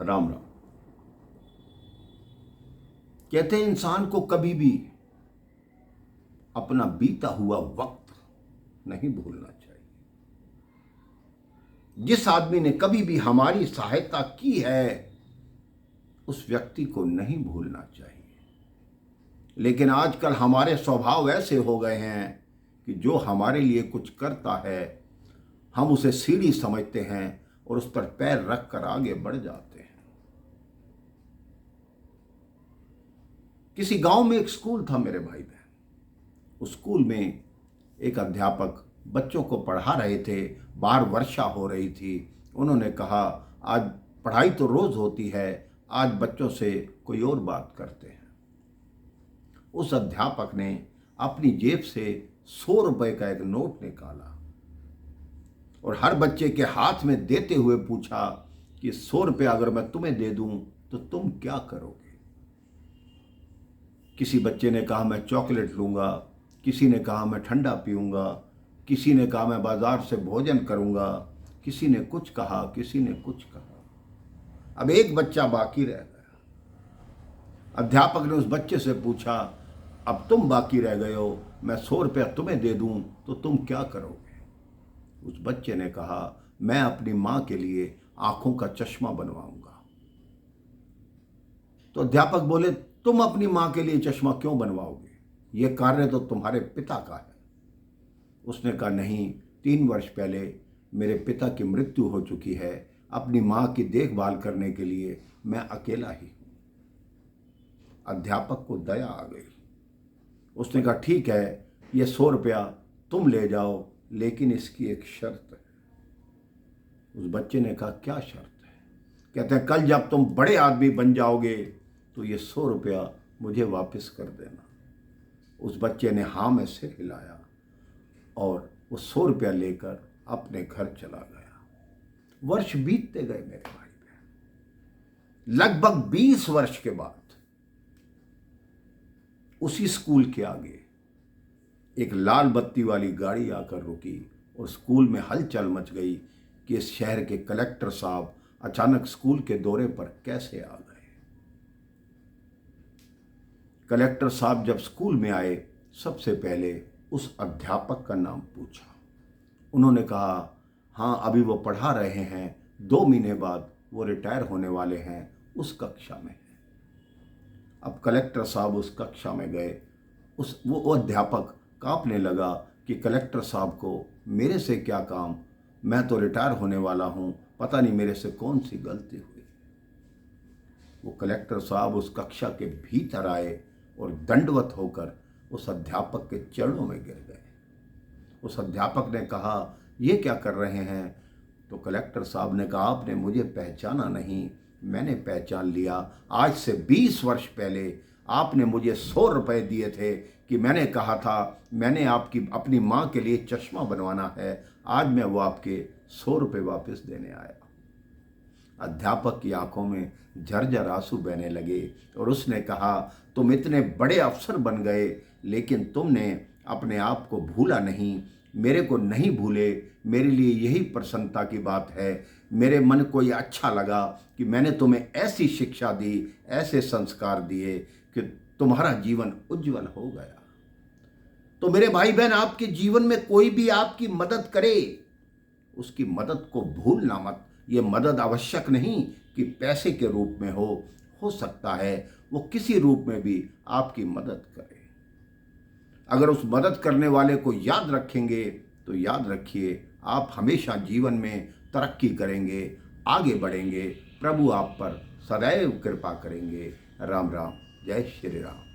राम राम। कहते हैं इंसान को कभी भी अपना बीता हुआ वक्त नहीं भूलना चाहिए। जिस आदमी ने कभी भी हमारी सहायता की है उस व्यक्ति को नहीं भूलना चाहिए। लेकिन आजकल हमारे स्वभाव ऐसे हो गए हैं कि जो हमारे लिए कुछ करता है हम उसे सीढ़ी समझते हैं और उस पर पैर रख कर आगे बढ़ जाते हैं। किसी गांव में एक स्कूल था मेरे भाई बहन। उस स्कूल में एक अध्यापक बच्चों को पढ़ा रहे थे। बाहर वर्षा हो रही थी। उन्होंने कहा आज पढ़ाई तो रोज होती है, आज बच्चों से कोई और बात करते हैं। उस अध्यापक ने अपनी जेब से 100 रुपए का एक नोट निकाला और हर बच्चे के हाथ में देते हुए पूछा कि 100 रुपये अगर मैं तुम्हें दे दूं तो तुम क्या करोगे। किसी बच्चे ने कहा मैं चॉकलेट लूंगा, किसी ने कहा मैं ठंडा पीऊंगा, किसी ने कहा मैं बाजार से भोजन करूंगा, किसी ने कुछ कहा, किसी ने कुछ कहा। अब एक बच्चा बाकी रह गया। अध्यापक ने उस बच्चे से पूछा अब तुम बाकी रह गए हो, मैं 100 रुपया तुम्हें दे दूं तो तुम क्या करोगे। उस बच्चे ने कहा मैं अपनी मां के लिए आंखों का चश्मा बनवाऊंगा। तो अध्यापक बोले तुम अपनी मां के लिए चश्मा क्यों बनवाओगे, यह कार्य तो तुम्हारे पिता का है। उसने कहा नहीं, 3 वर्ष पहले मेरे पिता की मृत्यु हो चुकी है, अपनी मां की देखभाल करने के लिए मैं अकेला ही हूं। अध्यापक को दया आ गई। उसने कहा ठीक है, ये 100 रुपया तुम ले जाओ, लेकिन इसकी एक शर्त है। उस बच्चे ने कहा क्या शर्त है। कहते हैं कल जब तुम बड़े आदमी बन जाओगे तो ये 100 रुपया मुझे वापस कर देना। उस बच्चे ने हाँ में सिर हिलाया और वो 100 रुपया लेकर अपने घर चला गया। वर्ष बीतते गए मेरे भाई बहन। लगभग 20 वर्ष के बाद उसी स्कूल के आगे एक लाल बत्ती वाली गाड़ी आकर रुकी और स्कूल में हलचल मच गई कि इस शहर के कलेक्टर साहब अचानक स्कूल के दौरे पर कैसे आ गए। कलेक्टर साहब जब स्कूल में आए सबसे पहले उस अध्यापक का नाम पूछा। उन्होंने कहा हाँ अभी वो पढ़ा रहे हैं, 2 महीने बाद वो रिटायर होने वाले हैं, उस कक्षा में है। अब कलेक्टर साहब उस कक्षा में गए। वो अध्यापक कांपने लगा कि कलेक्टर साहब को मेरे से क्या काम, मैं तो रिटायर होने वाला हूँ, पता नहीं मेरे से कौन सी गलती हुई। वो कलेक्टर साहब उस कक्षा के भीतर आए और दंडवत होकर उस अध्यापक के चरणों में गिर गए। उस अध्यापक ने कहा ये क्या कर रहे हैं। तो कलेक्टर साहब ने कहा आपने मुझे पहचाना नहीं, मैंने पहचान लिया। आज से 20 वर्ष पहले आपने मुझे 100 रुपये दिए थे कि मैंने कहा था मैंने आपकी अपनी माँ के लिए चश्मा बनवाना है, आज मैं वो आपके 100 रुपये वापस देने आया। अध्यापक की आंखों में झरझर आंसू बहने लगे और उसने कहा तुम इतने बड़े अफसर बन गए लेकिन तुमने अपने आप को भूला नहीं, मेरे को नहीं भूले। मेरे लिए यही प्रसन्नता की बात है। मेरे मन को ये अच्छा लगा कि मैंने तुम्हें ऐसी शिक्षा दी, ऐसे संस्कार दिए कि तुम्हारा जीवन उज्जवल हो गया। तो मेरे भाई बहन आपके जीवन में कोई भी आपकी मदद करे उसकी मदद को भूलना मत। ये मदद आवश्यक नहीं कि पैसे के रूप में हो सकता है वो किसी रूप में भी आपकी मदद करे। अगर उस मदद करने वाले को याद रखेंगे तो याद रखिए आप हमेशा जीवन में तरक्की करेंगे, आगे बढ़ेंगे। प्रभु आप पर सदैव कृपा करेंगे। राम राम, जय श्री राम।